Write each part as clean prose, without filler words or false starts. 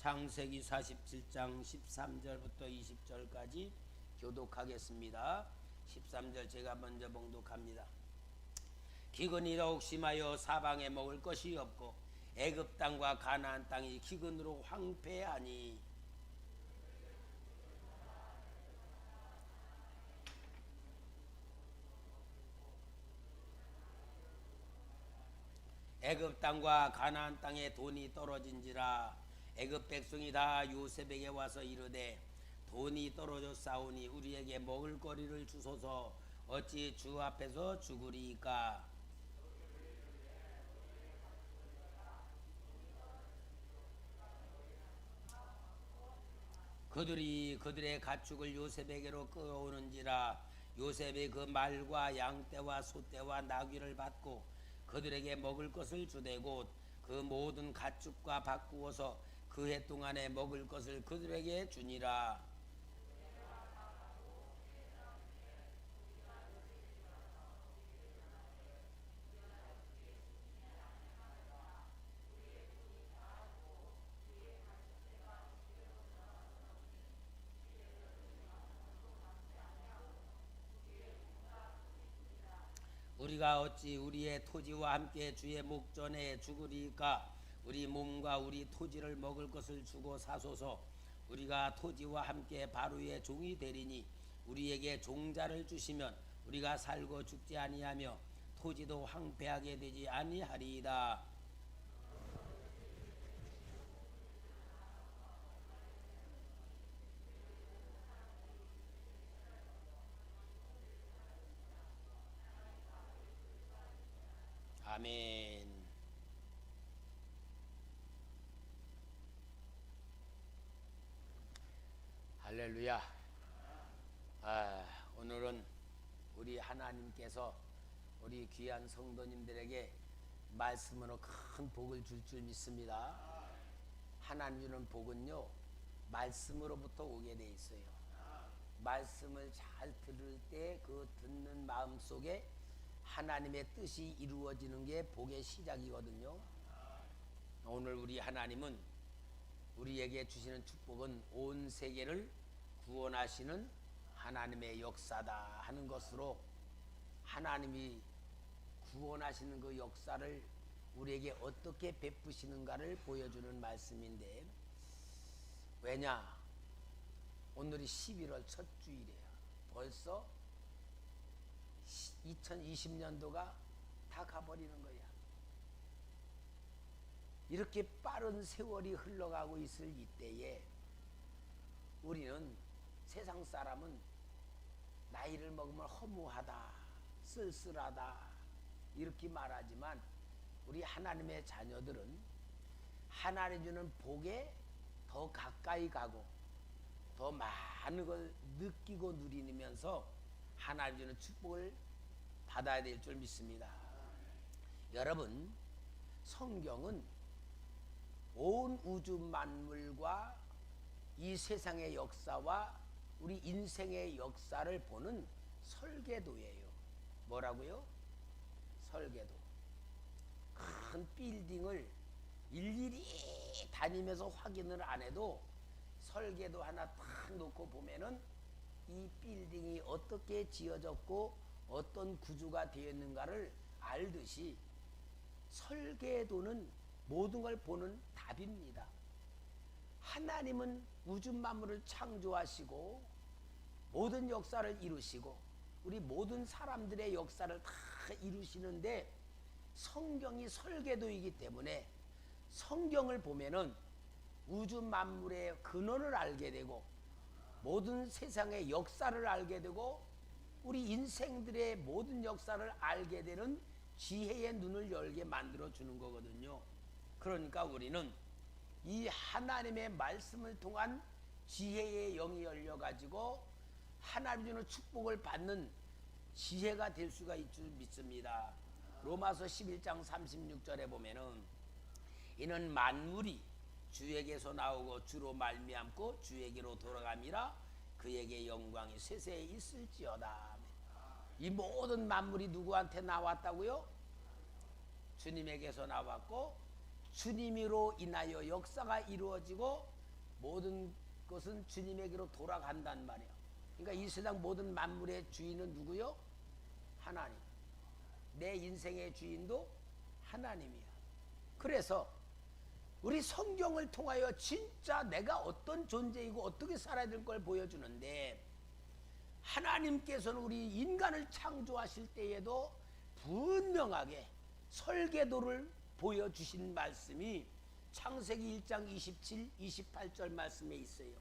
창세기 47장 13절부터 20절까지 교독하겠습니다. 13절 제가 먼저 봉독합니다. 기근이 더욱 심하여 사방에 먹을 것이 없고 애굽 땅과 가나안 땅이 기근으로 황폐하니 애굽 땅과 가나안 땅에 돈이 떨어진지라 애굽 백성이 다 요셉에게 와서 이르되 돈이 떨어져 싸우니 우리에게 먹을 거리를 주소서. 어찌 주 앞에서 죽으리이까. 그들이 그들의 가축을 요셉에게로 끌어오는지라. 요셉이 그 말과 양떼와 소떼와 나귀를 받고 그들에게 먹을 것을 주되 곧 그 모든 가축과 바꾸어서 그 해 동안에 먹을 것을 그들에게 주니라. 우리가 어찌 우리의 토지와 함께 주의 목전에 죽으리까. 우리 몸과 우리 토지를 먹을 것을 주고 사소서. 우리가 토지와 함께 바로의 종이 되리니 우리에게 종자를 주시면 우리가 살고 죽지 아니하며 토지도 황폐하게 되지 아니하리이다. 아멘. 할렐루야. 오늘은 우리 하나님께서 우리 귀한 성도님들에게 말씀으로 큰 복을 줄 줄 믿습니다. 하나님 주는 복은요, 말씀으로부터 오게 돼 있어요. 말씀을 잘 들을 때 그 듣는 마음 속에 하나님의 뜻이 이루어지는 게 복의 시작이거든요. 오늘 우리 하나님은 우리에게 주시는 축복은 온 세계를 구원하시는 하나님의 역사다 하는 것으로 하나님이 구원하시는 그 역사를 우리에게 어떻게 베푸시는가를 보여주는 말씀인데, 왜냐? 오늘이 11월 첫 주일이에요. 벌써 2020년도가 다 가버리는 거야. 이렇게 빠른 세월이 흘러가고 있을 이때에 우리는, 세상 사람은 나이를 먹으면 허무하다, 쓸쓸하다 이렇게 말하지만 우리 하나님의 자녀들은 하나님 주는 복에 더 가까이 가고 더 많은 걸 느끼고 누리면서 하나님 주는 축복을 받아야 될 줄 믿습니다. 여러분, 성경은 온 우주 만물과 이 세상의 역사와 우리 인생의 역사를 보는 설계도예요. 뭐라고요? 설계도. 큰 빌딩을 일일이 다니면서 확인을 안 해도 설계도 하나 딱 놓고 보면은 이 빌딩이 어떻게 지어졌고 어떤 구조가 되어 있는가를 알듯이 설계도는 모든 걸 보는 답입니다. 하나님은 우주 만물을 창조하시고 모든 역사를 이루시고 우리 모든 사람들의 역사를 다 이루시는데, 성경이 설계도이기 때문에 성경을 보면은 우주 만물의 근원을 알게 되고 모든 세상의 역사를 알게 되고 우리 인생들의 모든 역사를 알게 되는 지혜의 눈을 열게 만들어 주는 거거든요. 그러니까 우리는 이 하나님의 말씀을 통한 지혜의 영이 열려 가지고 하나님 주는 축복을 받는 지혜가 될 수가 있을 줄 믿습니다. 로마서 11장 36절에 보면은 이는 만물이 주에게서 나오고 주로 말미암고 주에게로 돌아감이라 그에게 영광이 세세에 있을지어다. 이 모든 만물이 누구한테 나왔다고요? 주님에게서 나왔고 주님으로 인하여 역사가 이루어지고 모든 것은 주님에게로 돌아간단 말이에요. 그러니까 이 세상 모든 만물의 주인은 누구요? 하나님. 내 인생의 주인도 하나님이야. 그래서 우리 성경을 통하여 진짜 내가 어떤 존재이고 어떻게 살아야 될 걸 보여주는데, 하나님께서는 우리 인간을 창조하실 때에도 분명하게 설계도를 보여주신 말씀이 창세기 1장 27, 28절 말씀에 있어요.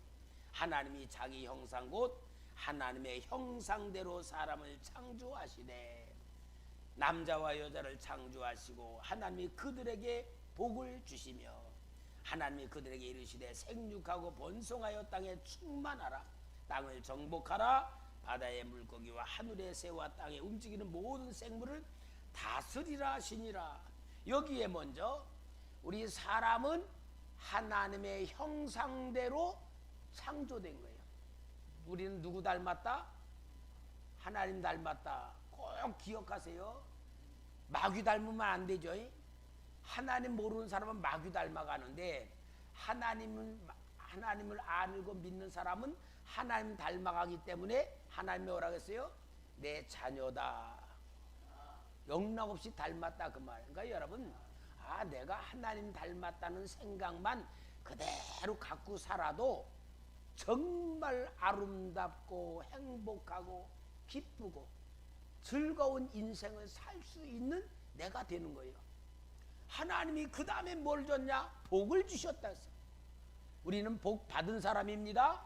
하나님이 자기 형상 곧 하나님의 형상대로 사람을 창조하시되 남자와 여자를 창조하시고 하나님이 그들에게 복을 주시며 하나님이 그들에게 이르시되 생육하고 번성하여 땅에 충만하라. 땅을 정복하라. 바다의 물고기와 하늘의 새와 땅에 움직이는 모든 생물을 다스리라 하시니라. 여기에 먼저 우리 사람은 하나님의 형상대로 창조된 거예요. 우리는 누구 닮았다? 하나님 닮았다. 꼭 기억하세요. 마귀 닮으면 안 되죠. 하나님 모르는 사람은 마귀 닮아가는데, 하나님을 알고 믿는 사람은 하나님 닮아가기 때문에 하나님이 뭐라고 했어요? 내 자녀다. 영락없이 닮았다 그 말. 그러니까 여러분, 내가 하나님 닮았다는 생각만 그대로 갖고 살아도 정말 아름답고 행복하고 기쁘고 즐거운 인생을 살 수 있는 내가 되는 거예요. 하나님이 그 다음에 뭘 줬냐? 복을 주셨다 했어. 우리는 복 받은 사람입니다.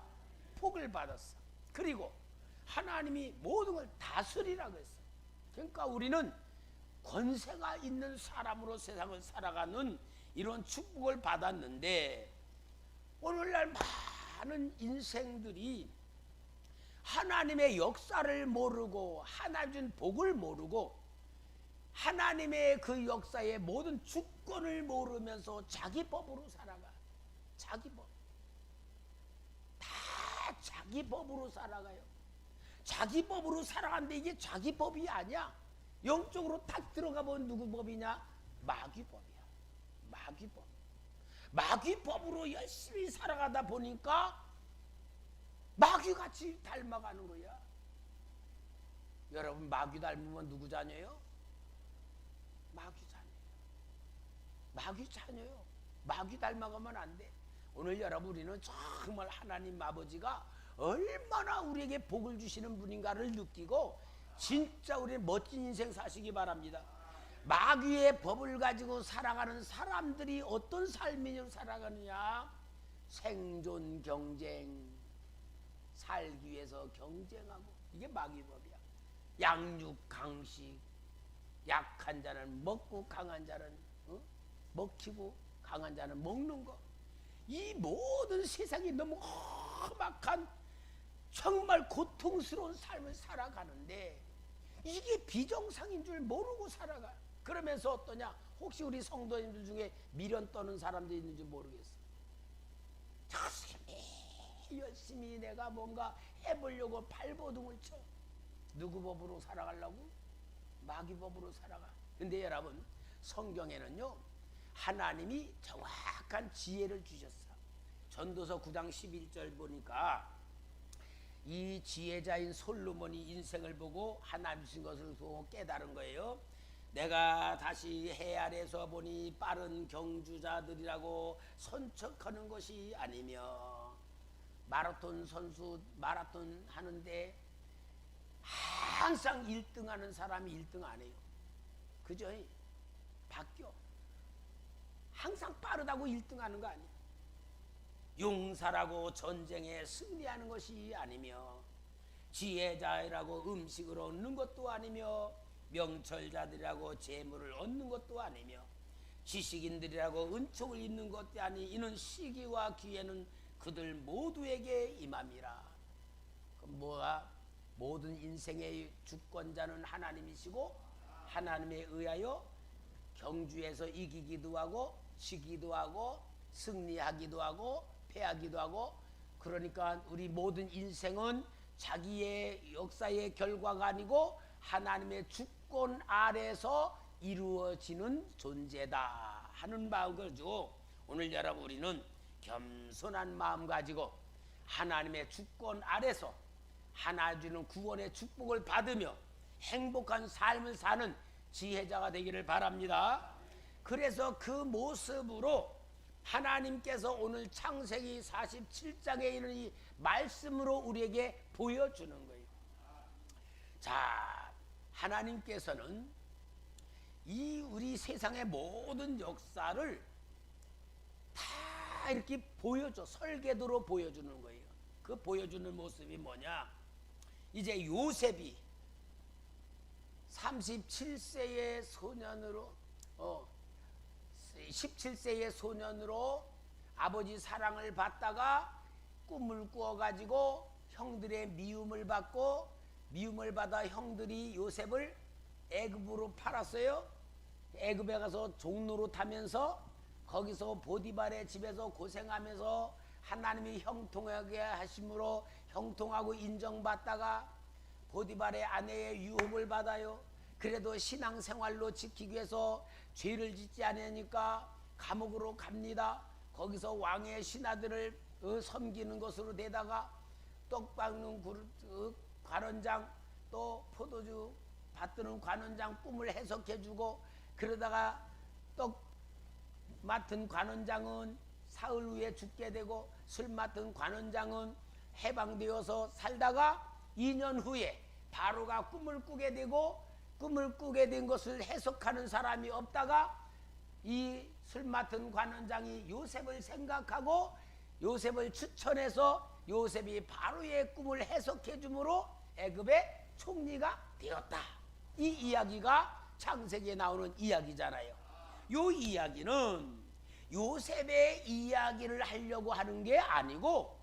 복을 받았어. 그리고 하나님이 모든 걸 다스리라고 했어. 그러니까 우리는 권세가 있는 사람으로 세상을 살아가는 이런 축복을 받았는데, 오늘날 많은 인생들이 하나님의 역사를 모르고 하나님 준 복을 모르고 하나님의 그 역사의 모든 주권을 모르면서 자기 법으로 살아가. 자기 법. 다 자기 법으로 살아가요. 자기 법으로 살아가는데 이게 자기 법이 아니야. 영적으로 딱 들어가 보면 누구 법이냐? 마귀 법이야. 마귀 법. 마귀 법으로 열심히 살아가다 보니까 마귀같이 닮아가는 거야. 여러분, 마귀 닮으면 누구 자녀예요? 마귀 자녀예요. 마귀 자녀예요. 마귀 닮아가면 안 돼. 오늘 여러분, 우리는 정말 하나님 아버지가 얼마나 우리에게 복을 주시는 분인가를 느끼고 진짜 우리는 멋진 인생 사시기 바랍니다. 마귀의 법을 가지고 살아가는 사람들이 어떤 삶으로 살아가느냐? 생존 경쟁, 살기 위해서 경쟁하고, 이게 마귀 법이야. 양육 강식, 약한 자는 먹고 강한 자는 먹히고 강한 자는 먹는 거. 이 모든 세상이 너무 험악한 정말 고통스러운 삶을 살아가는데 이게 비정상인 줄 모르고 살아가. 그러면서 어떠냐? 혹시 우리 성도님들 중에 미련 떠는 사람도 있는지 모르겠어. 열심히 내가 뭔가 해보려고 발버둥을 쳐. 누구 법으로 살아가려고? 마귀 법으로 살아가. 근데 여러분, 성경에는요 하나님이 정확한 지혜를 주셨어. 전도서 9장 11절 보니까 이 지혜자인 솔로몬이 인생을 보고 하나님 주신 것을 보고 깨달은 거예요. 내가 다시 해 아래서 보니 빠른 경주자들이라고 선척하는 것이 아니며, 마라톤 선수 마라톤 하는데 항상 1등 하는 사람이 1등 안 해요. 그죠? 바뀌어. 항상 빠르다고 1등 하는 거 아니야. 용사라고 전쟁에 승리하는 것이 아니며, 지혜자라고 음식을 얻는 것도 아니며, 명철자들이라고 재물을 얻는 것도 아니며, 지식인들이라고 은총을 입는 것도 아니, 이는 시기와 기회는 그들 모두에게 임함이라. 그럼 뭐가? 모든 인생의 주권자는 하나님이시고 하나님에 의하여 경주에서 이기기도 하고 지기도 하고 승리하기도 하고 패하기도 하고, 그러니까 우리 모든 인생은 자기의 역사의 결과가 아니고 하나님의 주권 아래서 이루어지는 존재다 하는 마음 가지고 오늘 여러분 우리는 겸손한 마음 가지고 하나님의 주권 아래서 하나 주는 구원의 축복을 받으며 행복한 삶을 사는 지혜자가 되기를 바랍니다. 그래서 그 모습으로 하나님께서 오늘 창세기 47장에 있는 이 말씀으로 우리에게 보여주는 거예요. 자, 하나님께서는 이 우리 세상의 모든 역사를 다 이렇게 보여줘, 설계도로 보여주는 거예요. 그 보여주는 모습이 뭐냐? 이제 요셉이 37세의 소년으로 17세의 소년으로 아버지 사랑을 받다가 꿈을 꾸어가지고 형들의 미움을 받고 미움을 받아 형들이 요셉을 애굽으로 팔았어요. 애굽에 가서 종로로 타면서 거기서 보디발의 집에서 고생하면서 하나님이 형통하게 하심으로 형통하고 인정받다가 보디발의 아내의 유혹을 받아요. 그래도 신앙생활로 지키기 위해서 죄를 짓지 않으니까 감옥으로 갑니다. 거기서 왕의 신하들을 섬기는 것으로 되다가 떡 닦는 관원장 또 포도주 받드는 관원장 꿈을 해석해주고 그러다가 떡 맡은 관원장은 사흘 후에 죽게 되고 술 맡은 관원장은 해방되어서 살다가 2년 후에 바로가 꿈을 꾸게 되고 꿈을 꾸게 된 것을 해석하는 사람이 없다가 이 술 맡은 관원장이 요셉을 생각하고 요셉을 추천해서 요셉이 바로의 꿈을 해석해 주므로 애굽의 총리가 되었다. 이 이야기가 창세기에 나오는 이야기잖아요. 이 이야기는 요셉의 이야기를 하려고 하는 게 아니고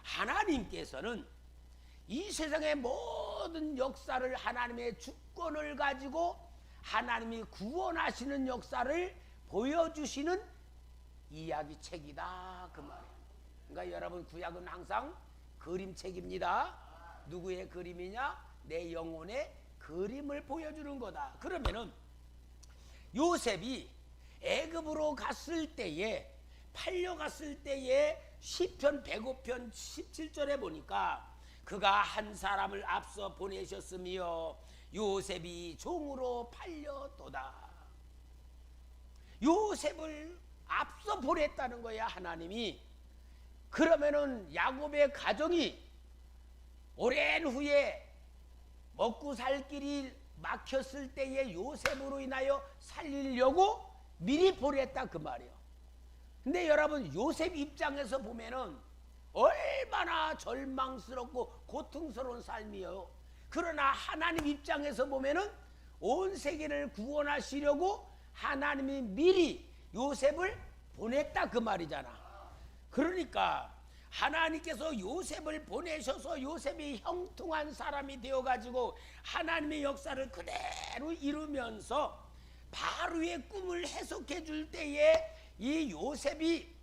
하나님께서는 이 세상의 모든 역사를 하나님의 주권을 가지고 하나님이 구원하시는 역사를 보여주시는 이야기책이다 그 말이에요. 그러니까 여러분 구약은 항상 그림책입니다. 누구의 그림이냐? 내 영혼의 그림을 보여주는 거다. 그러면은 요셉이 애굽으로 갔을 때에 팔려갔을 때에 시편 105편 17절에 보니까 그가 한 사람을 앞서 보내셨으며 요셉이 종으로 팔려도다. 요셉을 앞서 보냈다는 거야 하나님이. 그러면은 야곱의 가정이 오랜 후에 먹고 살 길이 막혔을 때에 요셉으로 인하여 살리려고 미리 보냈다 그 말이에요. 근데 여러분 요셉 입장에서 보면은 얼마나 절망스럽고 고통스러운 삶이에요. 그러나 하나님 입장에서 보면은 온 세계를 구원하시려고 하나님이 미리 요셉을 보냈다 그 말이잖아. 그러니까 하나님께서 요셉을 보내셔서 요셉이 형통한 사람이 되어가지고 하나님의 역사를 그대로 이루면서 바로의 꿈을 해석해 줄 때에 이 요셉이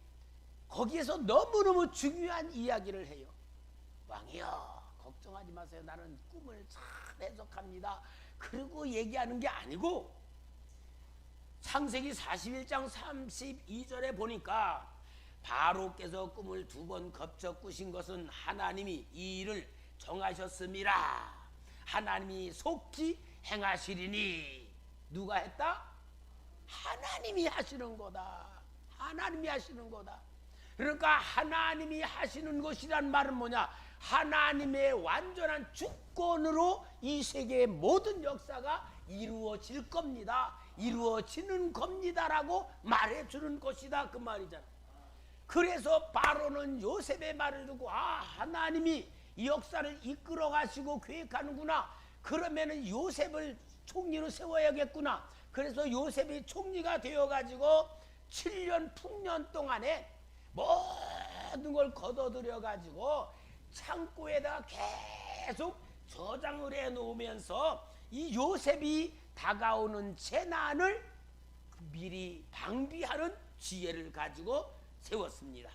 거기에서 너무너무 중요한 이야기를 해요. 왕이여 걱정하지 마세요. 나는 꿈을 잘 해석합니다. 그리고 얘기하는 게 아니고 창세기 41장 32절에 보니까 바로께서 꿈을 2번 겹쳐 꾸신 것은 하나님이 이 일을 정하셨음이라. 하나님이 속히 행하시리니. 누가 했다? 하나님이 하시는 거다. 하나님이 하시는 거다. 그러니까 하나님이 하시는 것이란 말은 뭐냐? 하나님의 완전한 주권으로 이 세계의 모든 역사가 이루어질 겁니다. 이루어지는 겁니다라고 말해주는 것이다 그 말이잖아. 그래서 바로는 요셉의 말을 듣고 하나님이 이 역사를 이끌어 가시고 계획하는구나. 그러면은 요셉을 총리로 세워야겠구나. 그래서 요셉이 총리가 되어 가지고 7년 풍년 동안에 모든 걸 걷어들여 가지고 창고에다가 계속 저장을 해 놓으면서 이 요셉이 다가오는 재난을 미리 방비하는 지혜를 가지고 세웠습니다.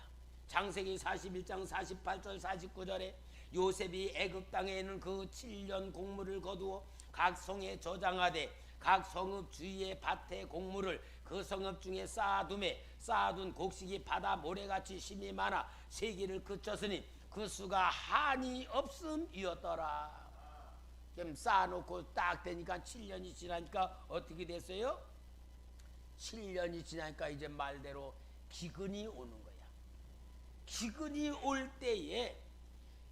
창세기 41장 48절 49절에 요셉이 애굽 땅에 있는 그 7년 곡물을 거두어 각 성에 저장하되 각 성읍 주위의 밭의 곡물을 그 그 성읍 중에 쌓아둔 곡식이 바다 모래같이 심이 많아 세기를 그쳤으니 그 수가 한이 없음이었더라. 그럼 쌓아놓고 딱 되니까 7년이 지나니까 어떻게 됐어요? 7년이 지나니까 이제 말대로 기근이 오는 거야. 기근이 올 때에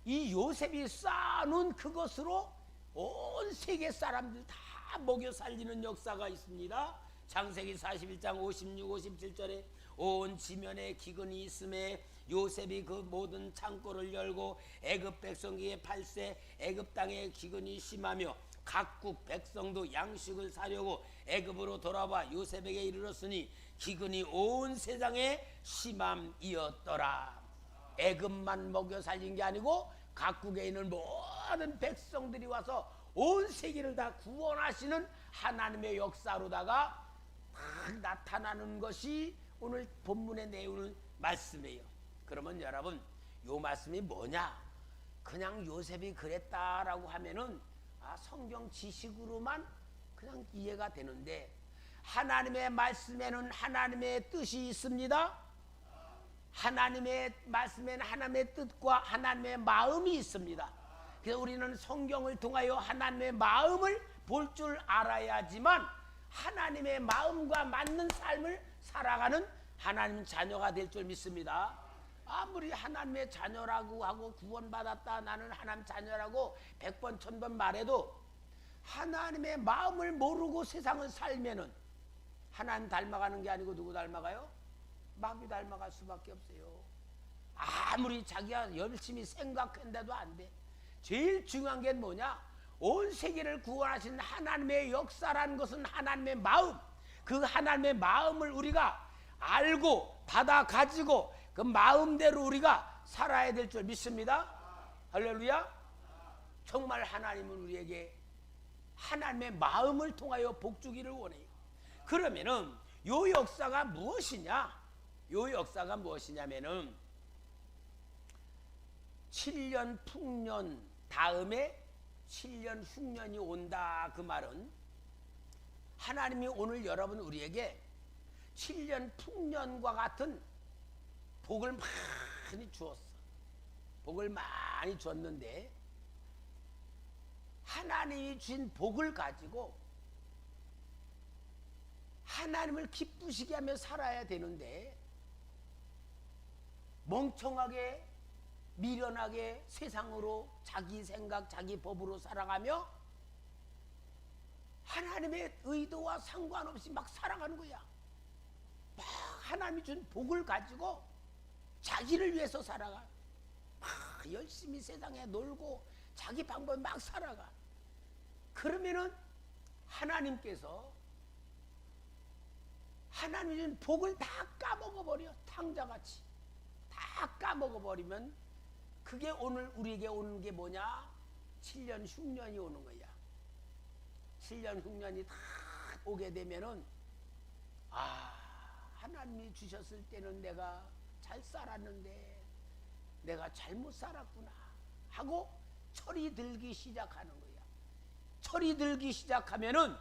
이 요셉이 쌓아놓은 그것으로 온 세계 사람들 다 먹여 살리는 역사가 있습니다. 창세기 41장 56, 57절에 온 지면에 기근이 있음에 요셉이 그 모든 창고를 열고 애굽 백성에게 팔세 애굽 땅에 기근이 심하며 각국 백성도 양식을 사려고 애굽으로 돌아와 요셉에게 이르렀으니 기근이 온 세상에 심함이었더라. 애굽만 먹여 살린 게 아니고 각국에 있는 모든 백성들이 와서 온 세계를 다 구원하시는 하나님의 역사로다가 딱 나타나는 것이 오늘 본문의 내용의 말씀이에요. 그러면 여러분, 요 말씀이 뭐냐? 그냥 요셉이 그랬다라고 하면은 성경 지식으로만 그냥 이해가 되는데, 하나님의 말씀에는 하나님의 뜻이 있습니다. 하나님의 말씀에는 하나님의 뜻과 하나님의 마음이 있습니다. 그래서 우리는 성경을 통하여 하나님의 마음을 볼 줄 알아야지만 하나님의 마음과 맞는 삶을 살아가는 하나님 자녀가 될 줄 믿습니다. 아무리 하나님의 자녀라고 하고 구원받았다, 나는 하나님 자녀라고 100번 1000번 말해도 하나님의 마음을 모르고 세상을 살면은 하나님 닮아가는 게 아니고 누구 닮아가요? 마귀 닮아갈 수밖에 없어요. 아무리 자기가 열심히 생각했는데도 안 돼. 제일 중요한 게 뭐냐? 온 세계를 구원하신 하나님의 역사라는 것은 하나님의 마음, 그 하나님의 마음을 우리가 알고 받아 가지고 그 마음대로 우리가 살아야 될 줄 믿습니다. 할렐루야. 정말 하나님은 우리에게 하나님의 마음을 통하여 복주기를 원해요. 그러면은 요 역사가 무엇이냐? 요 역사가 무엇이냐면은 7년 풍년 다음에 7년 흉년이 온다. 그 말은 하나님이 오늘 여러분 우리에게 7년 풍년과 같은 복을 많이 주었어. 복을 많이 줬는데 하나님이 주신 복을 가지고 하나님을 기쁘시게 하며 살아야 되는데 멍청하게 미련하게 세상으로 자기 생각 자기 법으로 살아가며 하나님의 의도와 상관없이 막 살아가는 거야. 막 하나님이 준 복을 가지고 자기를 위해서 살아가. 막 열심히 세상에 놀고 자기 방법에 막 살아가. 그러면은 하나님께서 하나님이 준 복을 다 까먹어버려. 탕자같이 다 까먹어버리면 그게 오늘 우리에게 오는 게 뭐냐? 7년 흉년이 오는 거야. 7년 흉년이 다 오게 되면은 하나님이 주셨을 때는 내가 잘 살았는데 내가 잘못 살았구나 하고 철이 들기 시작하는 거야. 철이 들기 시작하면은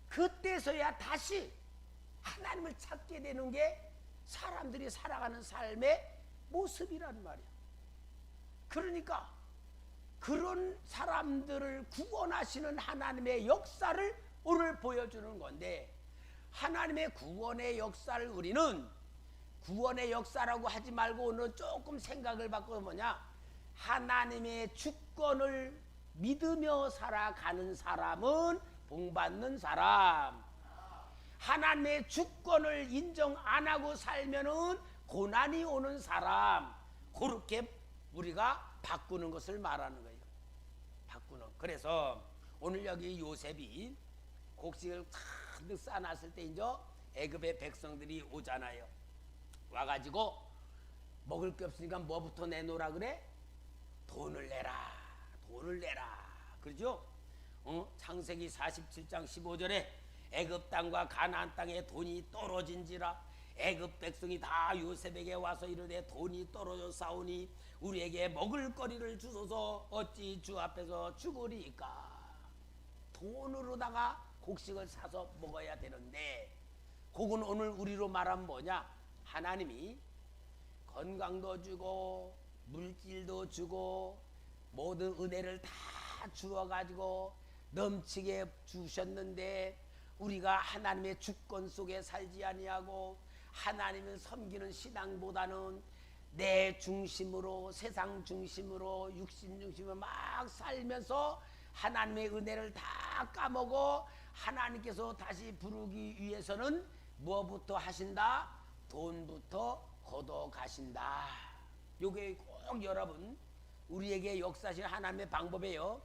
그때서야 다시 하나님을 찾게 되는 게 사람들이 살아가는 삶의 모습이란 말이야. 그러니까 그런 사람들을 구원하시는 하나님의 역사를 오늘 보여주는 건데, 하나님의 구원의 역사를 우리는 구원의 역사라고 하지 말고 오늘 조금 생각을 바꿔서 뭐냐? 하나님의 주권을 믿으며 살아가는 사람은 복받는 사람, 하나님의 주권을 인정 안 하고 살면은 고난이 오는 사람, 그렇게 우리가 바꾸는 것을 말하는 거예요. 바꾸는. 그래서 오늘 여기 요셉이 곡식을 가득 쌓아놨을 때 이제 애굽의 백성들이 오잖아요. 와가지고 먹을 게 없으니까 뭐부터 내놓으라 그래? 돈을 내라, 돈을 내라. 그러죠? 창세기 47장 15절에 애굽 땅과 가나안 땅에 돈이 떨어진지라 애굽 백성이 다 요셉에게 와서 이르되 돈이 떨어져 싸우니 우리에게 먹을 거리를 주소서 어찌 주 앞에서 죽으리까. 돈으로다가 곡식을 사서 먹어야 되는데 그건 오늘 우리로 말하면 뭐냐? 하나님이 건강도 주고 물질도 주고 모든 은혜를 다 주어가지고 넘치게 주셨는데 우리가 하나님의 주권 속에 살지 아니하고 하나님을 섬기는 신앙보다는 내 중심으로, 세상 중심으로, 육신 중심으로 막 살면서 하나님의 은혜를 다 까먹어 하나님께서 다시 부르기 위해서는 무엇부터 하신다? 돈부터 걷어 가신다. 요게 꼭 여러분 우리에게 역사하신 하나님의 방법이에요.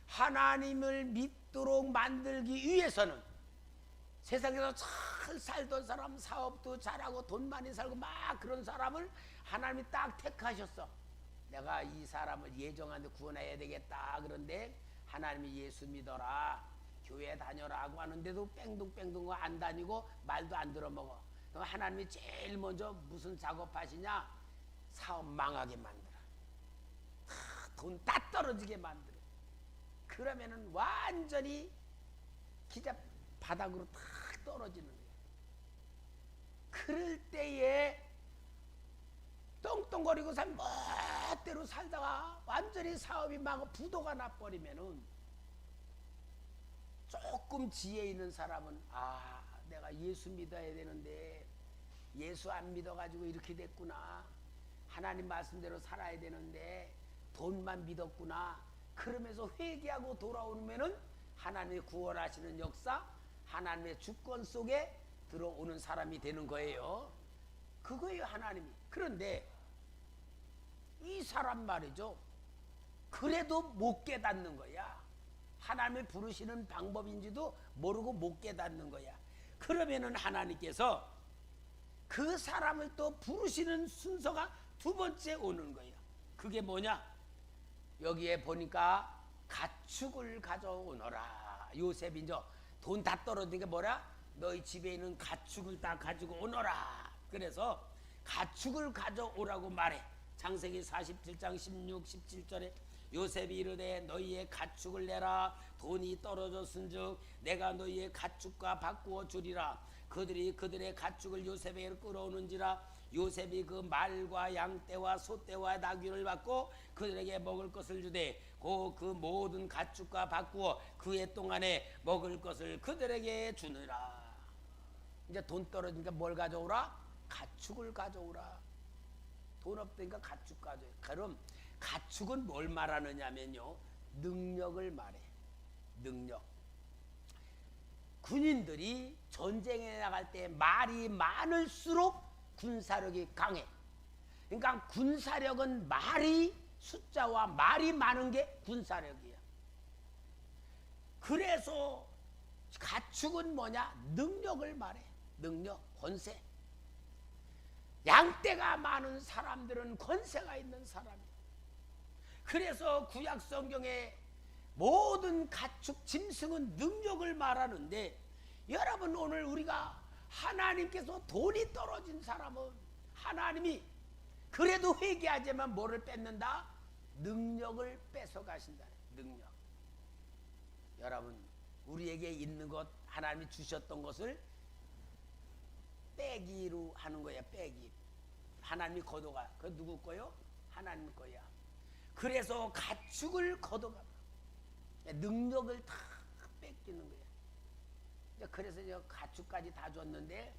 하나님을 믿도록 만들기 위해서는 세상에서 잘 살던 사람, 사업도 잘하고 돈 많이 살고 막 그런 사람을 하나님이 딱 택하셨어. 내가 이 사람을 예정한데 구원해야 되겠다. 그런데 하나님이 예수 믿어라, 교회 다녀라 하고 하는데도 뺑둥뺑둥 안 다니고 말도 안 들어먹어. 그럼 하나님이 제일 먼저 무슨 작업하시냐? 사업 망하게 만들어. 돈 다 떨어지게 만들어. 그러면은 완전히 기자 바닥으로 탁 떨어지는 거야. 그럴 때에 똥똥거리고 멋대로 살다가 완전히 사업이 망하고 부도가 나버리면은 조금 지혜 있는 사람은 아, 내가 예수 믿어야 되는데 예수 안 믿어가지고 이렇게 됐구나. 하나님 말씀대로 살아야 되는데 돈만 믿었구나. 그러면서 회개하고 돌아오면은 하나님의 구원하시는 역사, 하나님의 주권 속에 들어오는 사람이 되는 거예요. 그거예요, 하나님이. 그런데 이 사람 말이죠. 그래도 못 깨닫는 거야. 하나님을 부르시는 방법인지도 모르고 못 깨닫는 거야. 그러면은 하나님께서 그 사람을 또 부르시는 순서가 두 번째 오는 거예요. 그게 뭐냐? 여기에 보니까 가축을 가져오너라. 요셉이 이제 돈 다 떨어지니까 뭐라? 너희 집에 있는 가축을 다 가지고 오너라. 그래서 가축을 가져오라고 말해. 창세기 47장 16, 17절에 요셉이 이르되 너희의 가축을 내라. 돈이 떨어졌은즉 내가 너희의 가축과 바꾸어 주리라. 그들이 그들의 가축을 요셉에게 끌어오는지라. 요셉이 그 말과 양떼와 소떼와 나귀를 받고 그들에게 먹을 것을 주되 그 모든 가축과 바꾸어 그해 동안에 먹을 것을 그들에게 주느라. 이제 돈 떨어지니까 뭘 가져오라? 가축을 가져오라. 돈 없으니까 가축 가져오라. 그럼 가축은 뭘 말하느냐면요, 능력을 말해. 능력. 군인들이 전쟁에 나갈 때 말이 많을수록 군사력이 강해. 그러니까 군사력은 말이, 숫자와 말이 많은 게 군사력이야. 그래서 가축은 뭐냐? 능력을 말해. 능력, 권세. 양떼가 많은 사람들은 권세가 있는 사람이야. 그래서 구약 성경에 모든 가축, 짐승은 능력을 말하는데, 여러분 오늘 우리가 하나님께서 돈이 떨어진 사람은 하나님이 그래도 회개하지만 뭐를 뺏는다? 능력을 뺏어가신다. 능력. 여러분 우리에게 있는 것, 하나님이 주셨던 것을 빼기로 하는 거야. 빼기. 하나님이 걷어가. 그거 누구 거요? 하나님 거야. 그래서 가축을 걷어가. 능력을 다 뺏기는 거야. 그래서 저 가축까지 다 줬는데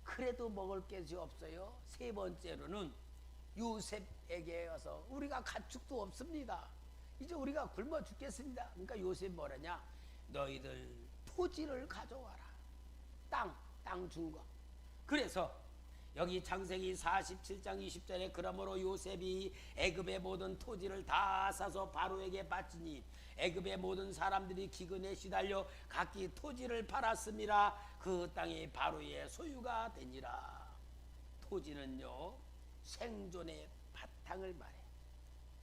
그래도 먹을 것이 없어요. 세 번째로는 요셉에게 와서 우리가 가축도 없습니다. 이제 우리가 굶어 죽겠습니다. 그러니까 요셉 뭐라냐? 너희들 토지를 가져와라. 땅 준 거. 그래서 여기 창세기 47장 20절에 그러므로 요셉이 애굽의 모든 토지를 다 사서 바로에게 바치니 애굽의 모든 사람들이 기근에 시달려 각기 토지를 팔았음이라. 그 땅이 바로의 소유가 되니라. 토지는요, 생존의 바탕을 말해.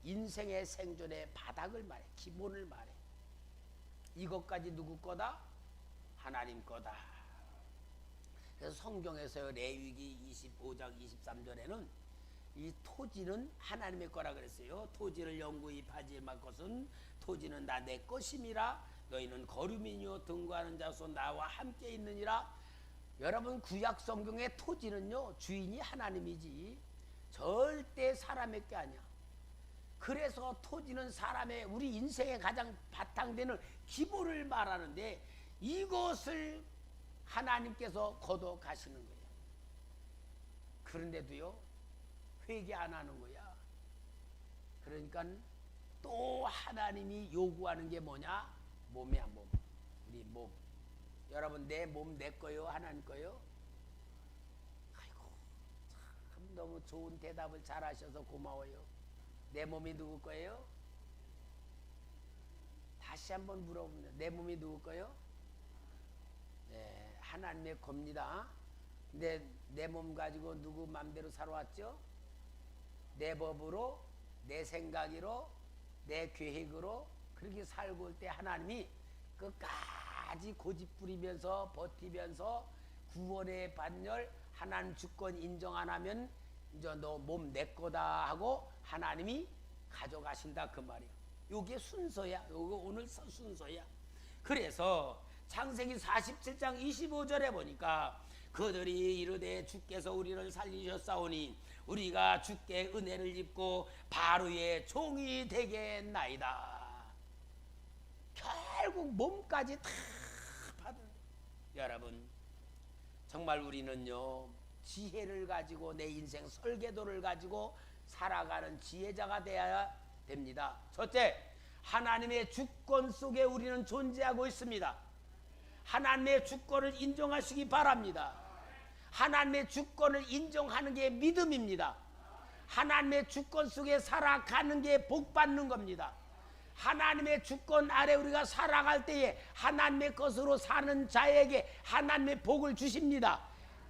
인생의 생존의 바닥을 말해. 기본을 말해. 이것까지 누구 거다? 하나님 거다. 그래서 성경에서 레위기 25장 23절에는 이 토지는 하나님의 거라 그랬어요. 토지를 영구히 파지 말 것은 토지는 다 내 것임이라. 너희는 거류민이요 등거하는 자로서 나와 함께 있느니라. 여러분 구약 성경의 토지는요 주인이 하나님이지 절대 사람의 게 아니야. 그래서 토지는 사람의 우리 인생의 가장 바탕되는 기본을 말하는데 이것을 하나님께서 거둬 가시는 거예요. 그런데도요 회개 안 하는 거야. 그러니까 또 하나님이 요구하는 게 뭐냐? 몸이야 몸. 우리 몸. 여러분 내 몸 내 거요? 하나님 거요? 아이고 참 너무 좋은 대답을 잘 하셔서 고마워요. 내 몸이 누구 거예요? 다시 한번 물어봅니다. 내 몸이 누구 거예요? 네, 하나님의 겁니다. 근데 내 몸 가지고 누구 맘대로 살아왔죠? 내 법으로, 내 생각으로, 내 계획으로 그렇게 살고 올 때 하나님이 끝까지 고집 부리면서 버티면서 구원의 반열 하나님 주권 인정 안 하면 이제 너 몸 내 거다 하고 하나님이 가져가신다 그 말이야. 요게 순서야. 요거 오늘 순서야. 그래서 창세기 47장 25절에 보니까 그들이 이르되 주께서 우리를 살리셨사오니 우리가 주께 은혜를 입고 바로의 종이 되겠나이다. 결국 몸까지 다 받은. 여러분 정말 우리는요 지혜를 가지고 내 인생 설계도를 가지고 살아가는 지혜자가 되어야 됩니다. 첫째, 하나님의 주권 속에 우리는 존재하고 있습니다. 하나님의 주권을 인정하시기 바랍니다. 하나님의 주권을 인정하는 게 믿음입니다. 하나님의 주권 속에 살아가는 게 복 받는 겁니다. 하나님의 주권 아래 우리가 살아갈 때에 하나님의 것으로 사는 자에게 하나님의 복을 주십니다.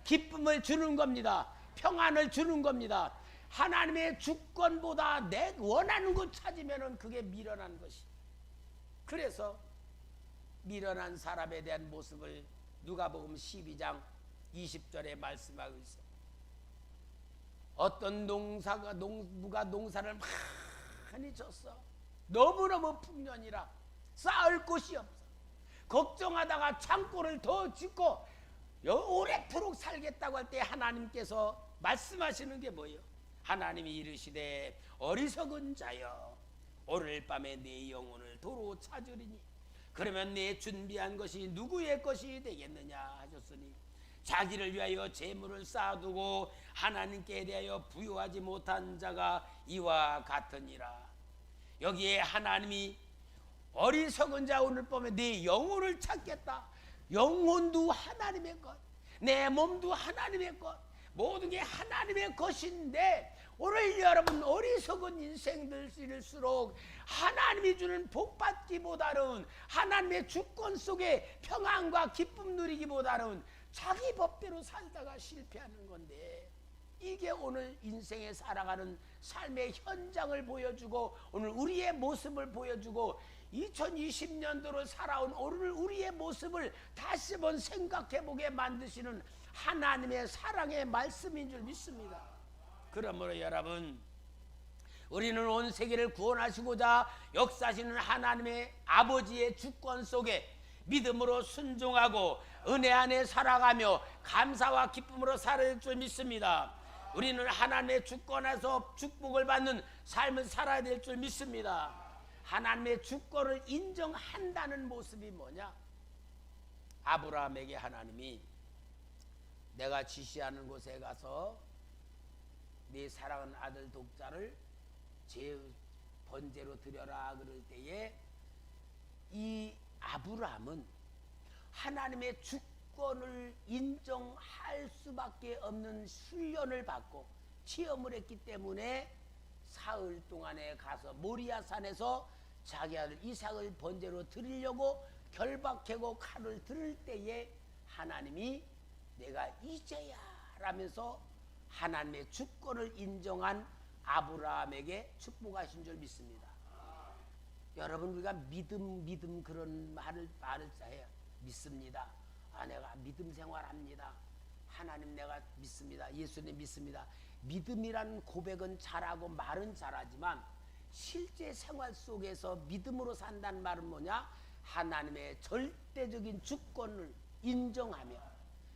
기쁨을 주는 겁니다. 평안을 주는 겁니다. 하나님의 주권보다 내 원하는 것 찾으면 그게 미련한 것이. 그래서 미련한 사람에 대한 모습을 누가복음 12장 20절에 말씀하고 있어. 어떤 농부가 농사를 많이 졌어. 너무너무 풍년이라 쌓을 곳이 없어. 걱정하다가 창고를 더 짓고 오래도록 살겠다고 할 때 하나님께서 말씀하시는 게 뭐예요? 하나님이 이르시되 어리석은 자여 오늘 밤에 네 영혼을 도로 찾으리니 그러면 내 준비한 것이 누구의 것이 되겠느냐 하셨으니 자기를 위하여 재물을 쌓아두고 하나님께 대하여 부요하지 못한 자가 이와 같으니라. 여기에 하나님이 어리석은 자 오늘 밤에 네 영혼을 찾겠다. 영혼도 하나님의 것, 내 몸도 하나님의 것, 모든 게 하나님의 것인데 오늘 여러분 어리석은 인생들일수록 하나님이 주는 복 받기보다는 하나님의 주권 속에 평안과 기쁨 누리기보다는 자기 법대로 살다가 실패하는 건데 이게 오늘 인생에 살아가는 삶의 현장을 보여주고 오늘 우리의 모습을 보여주고 2020년도로 살아온 오늘 우리의 모습을 다시 한번 생각해보게 만드시는 하나님의 사랑의 말씀인 줄 믿습니다. 그러므로 여러분 우리는 온 세계를 구원하시고자 역사하시는 하나님의 아버지의 주권 속에 믿음으로 순종하고 은혜 안에 살아가며 감사와 기쁨으로 살아야 될 줄 믿습니다. 우리는 하나님의 주권에서 축복을 받는 삶을 살아야 될 줄 믿습니다. 하나님의 주권을 인정한다는 모습이 뭐냐? 아브라함에게 하나님이 내가 지시하는 곳에 가서 네 사랑하는 아들 독자를 제 번제로 드려라 그럴 때에 이 아브라함은 하나님의 주권을 인정할 수밖에 없는 훈련을 받고 체험을 했기 때문에 사흘 동안에 가서 모리아산에서 자기 아들 이삭을 번제로 드리려고 결박하고 칼을 들을 때에 하나님이 내가 이제야 라면서 하나님의 주권을 인정한 아브라함에게 축복하신 줄 믿습니다. 여러분 우리가 믿음 그런 말을 해야 믿습니다. 내가 믿음 생활합니다. 하나님 내가 믿습니다. 예수님 믿습니다. 믿음이라는 고백은 잘하고 말은 잘하지만 실제 생활 속에서 믿음으로 산다는 말은 뭐냐? 하나님의 절대적인 주권을 인정하며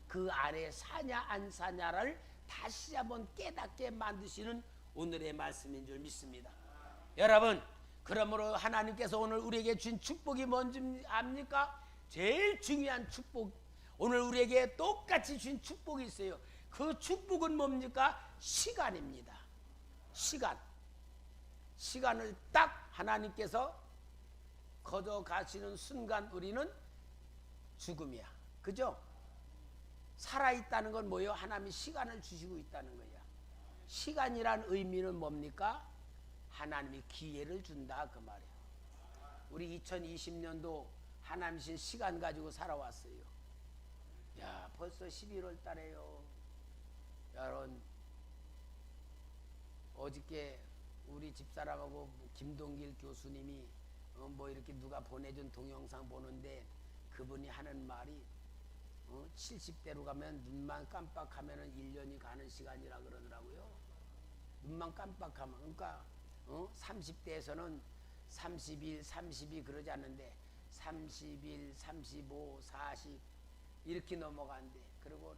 그 안에 사냐 안 사냐를 다시 한번 깨닫게 만드시는 오늘의 말씀인 줄 믿습니다. 여러분, 그러므로 하나님께서 오늘 우리에게 주신 축복이 뭔지 압니까? 제일 중요한 축복, 오늘 우리에게 똑같이 주신 축복이 있어요. 그 축복은 뭡니까? 시간입니다. 시간을 딱 하나님께서 거둬가시는 순간 우리는 죽음이야. 그죠? 살아있다는 건 뭐예요? 하나님이 시간을 주시고 있다는 거야. 시간이란 의미는 뭡니까? 하나님이 기회를 준다 그 말이에요. 우리 2020년도 하나님 신 시간 가지고 살아왔어요. 야, 벌써 11월 달에요. 여러분, 어저께 우리 집사람하고 김동길 교수님이 뭐 이렇게 누가 보내준 동영상 보는데 그분이 하는 말이 70대로 가면 눈만 깜빡하면 1년이 가는 시간이라 그러더라고요. 눈만 깜빡하면. 그러니까 30대에서는 31, 32 그러지 않는데 31, 35, 40 이렇게 넘어간대. 그리고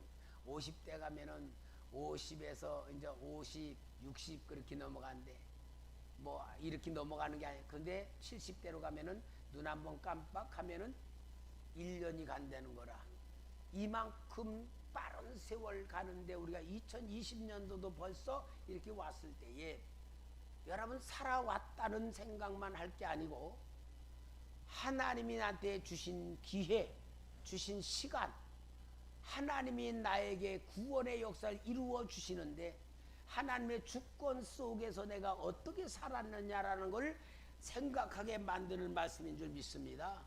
50대 가면은 50에서 이제 50, 60 그렇게 넘어간대. 뭐 이렇게 넘어가는 게 아니에요. 근데 70대로 가면은 눈 한 번 깜빡하면은 1년이 간다는 거라. 이만큼 빠른 세월 가는데 우리가 2020년도도 벌써 이렇게 왔을 때에 여러분, 살아왔다는 생각만 할 게 아니고 하나님이 나한테 주신 기회, 주신 시간, 하나님이 나에게 구원의 역사를 이루어 주시는데 하나님의 주권 속에서 내가 어떻게 살았느냐라는 걸 생각하게 만드는 말씀인 줄 믿습니다.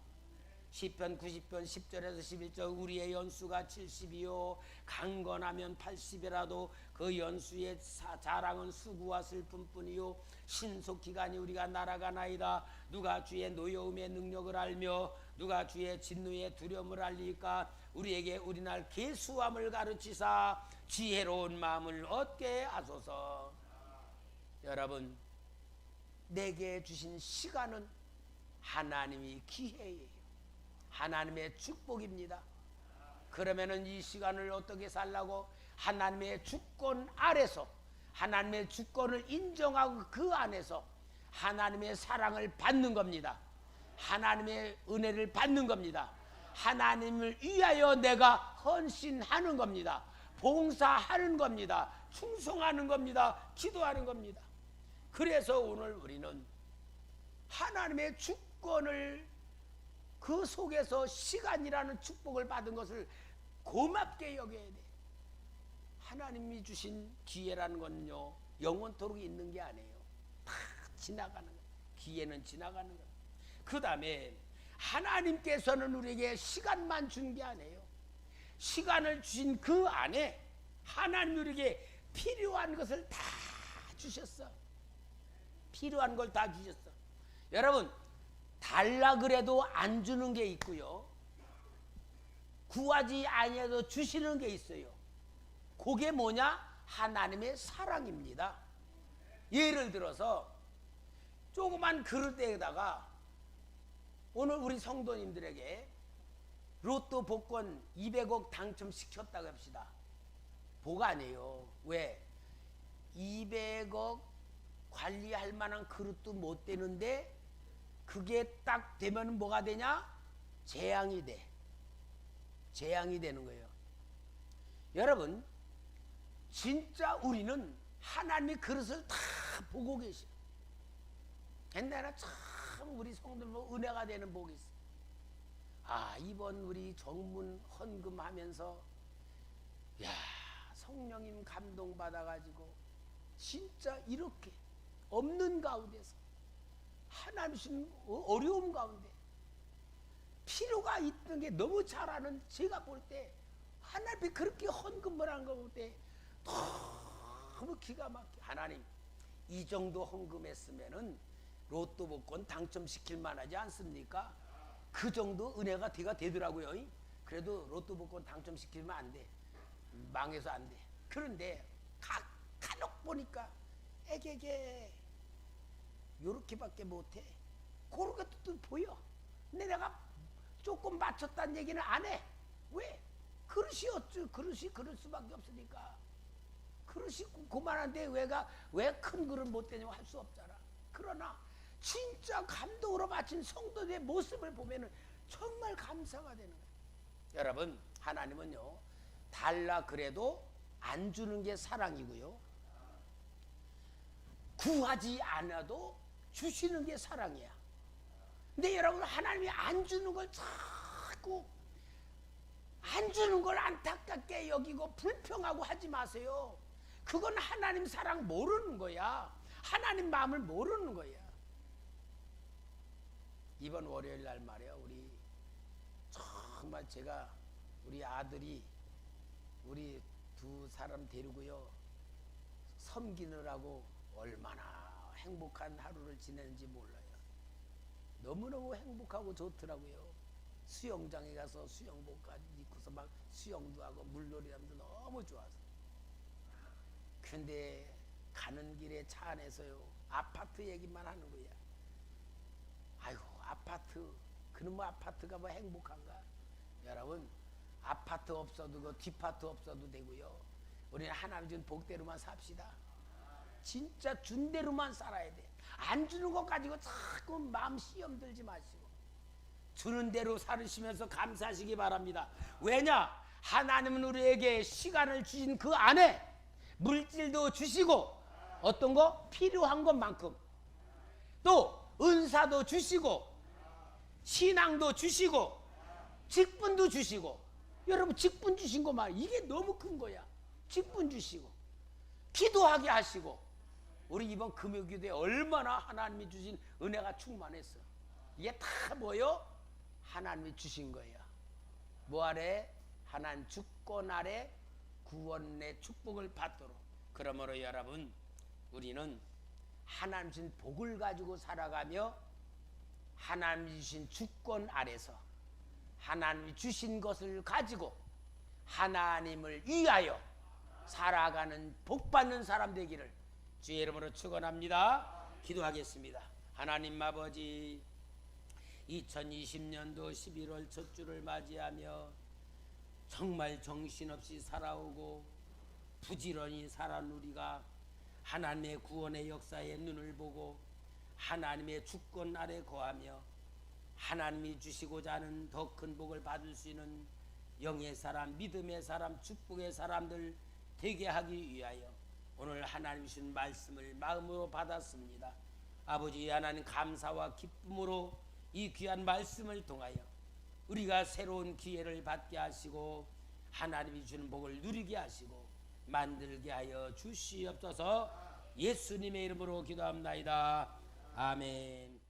시편 90편 10절에서 11절 우리의 연수가 70이요 강건하면 80이라도 그 연수의 자랑은 수구와 슬픔뿐이요 신속기간이 우리가 날아가나이다. 누가 주의 노여움의 능력을 알며 누가 주의 진노의 두려움을 알리까. 우리에게 우리날 계수함을 가르치사 지혜로운 마음을 얻게 하소서. 여러분, 내게 주신 시간은 하나님이 기회예요. 하나님의 축복입니다. 그러면은 이 시간을 어떻게 살라고? 하나님의 주권 아래서, 하나님의 주권을 인정하고 그 안에서 하나님의 사랑을 받는 겁니다. 하나님의 은혜를 받는 겁니다. 하나님을 위하여 내가 헌신하는 겁니다. 봉사하는 겁니다. 충성하는 겁니다. 기도하는 겁니다. 그래서 오늘 우리는 하나님의 주권을 그 속에서 시간이라는 축복을 받은 것을 고맙게 여겨야 돼. 하나님이 주신 기회라는 건요 영원토록 있는 게 아니에요. 다 지나가는 거예요. 기회는 지나가는 거예요. 그 다음에 하나님께서는 우리에게 시간만 준 게 아니에요. 시간을 주신 그 안에 하나님 우리에게 필요한 것을 다 주셨어. 필요한 걸 다 주셨어. 여러분, 달라 그래도 안 주는 게 있고요, 구하지 아니해도 주시는 게 있어요. 그게 뭐냐? 하나님의 사랑입니다. 예를 들어서 조그만 그릇에다가 오늘 우리 성도님들에게 로또 복권 200억 당첨시켰다고 합시다. 복 아니에요. 왜? 200억 관리할 만한 그릇도 못 되는데 그게 딱 되면 뭐가 되냐? 재앙이 돼. 재앙이 되는 거예요. 여러분, 진짜 우리는 하나님의 그릇을 다 보고 계셔. 옛날에 참 우리 성도들 뭐 은혜가 되는 복이 있어. 아, 이번 우리 정문 헌금하면서 야, 성령님 감동받아가지고 진짜 이렇게 없는 가운데서 하나님 주신 어려움 가운데 필요가 있는 게 너무 잘 아는 제가 볼 때 하나님이 그렇게 헌금을 한 거 볼 때 너무 기가 막혀. 하나님, 이 정도 헌금했으면은 로또 복권 당첨시킬 만하지 않습니까? 그 정도 은혜가 되더라고요. 그래도 로또 복권 당첨시키면 안 돼. 망해서 안 돼. 그런데 간혹 보니까 애게게 요렇게밖에 못해. 그렇게 또 보여. 근데 내가 조금 맞췄다는 얘기는 안 해. 왜? 그릇이 어쩌 그릇이 그럴 수밖에 없으니까. 그릇이 고만한데 왜 큰 그릇 못 되냐고 할 수 없잖아. 그러나 진짜 감동으로 바친 성도들의 모습을 보면은 정말 감사가 되는 거예요. 여러분, 하나님은요 달라 그래도 안 주는 게 사랑이고요, 구하지 않아도 주시는 게 사랑이야. 근데 여러분, 하나님이 안 주는 걸 자꾸 안 주는 걸 안타깝게 여기고 불평하고 하지 마세요. 그건 하나님 사랑 모르는 거야. 하나님 마음을 모르는 거야. 이번 월요일 날 말이야, 우리 정말 제가 우리 아들이 우리 두 사람 데리고요 섬기느라고 얼마나 행복한 하루를 지내는지 몰라요. 너무너무 행복하고 좋더라고요. 수영장에 가서 수영복까지 입고서 막 수영도 하고 물놀이 하면서 너무 좋아서. 근데 가는 길에 차 안에서요 아파트 얘기만 하는 거야. 아이고, 아파트, 그놈의 아파트가 뭐 행복한가? 여러분, 아파트 없어도 그 뒷파트 없어도 되고요, 우리는 하나님 준 복대로만 삽시다. 진짜 준 대로만 살아야 돼. 안 주는 것 가지고 자꾸 마음 시험 들지 마시고 주는 대로 살으시면서 감사하시기 바랍니다. 왜냐? 하나님은 우리에게 시간을 주신 그 안에 물질도 주시고 어떤 거? 필요한 것만큼, 또 은사도 주시고 신앙도 주시고 직분도 주시고. 여러분, 직분 주신 거 말, 이게 너무 큰 거야. 직분 주시고 기도하게 하시고. 우리 이번 금요기도에 얼마나 하나님이 주신 은혜가 충만했어. 이게 다 뭐요? 하나님이 주신 거예요. 뭐 아래? 하나님 주권 아래 구원의 축복을 받도록. 그러므로 여러분, 우리는 하나님 주신 복을 가지고 살아가며 하나님이 주신 주권 아래서 하나님이 주신 것을 가지고 하나님을 위하여 살아가는 복받는 사람 되기를 주의 이름으로 축원합니다. 기도하겠습니다. 하나님 아버지, 2020년도 11월 첫 주를 맞이하며 정말 정신없이 살아오고 부지런히 살아온 우리가 하나님의 구원의 역사에 눈을 보고 하나님의 주권 아래 거하며 하나님이 주시고자 하는 더 큰 복을 받을 수 있는 영의 사람, 믿음의 사람, 축복의 사람들 되게 하기 위하여 오늘 하나님 주신 말씀을 마음으로 받았습니다. 아버지 하나님, 감사와 기쁨으로 이 귀한 말씀을 통하여 우리가 새로운 기회를 받게 하시고 하나님이 주는 복을 누리게 하시고 만들게 하여 주시옵소서. 예수님의 이름으로 기도합나이다. 아멘.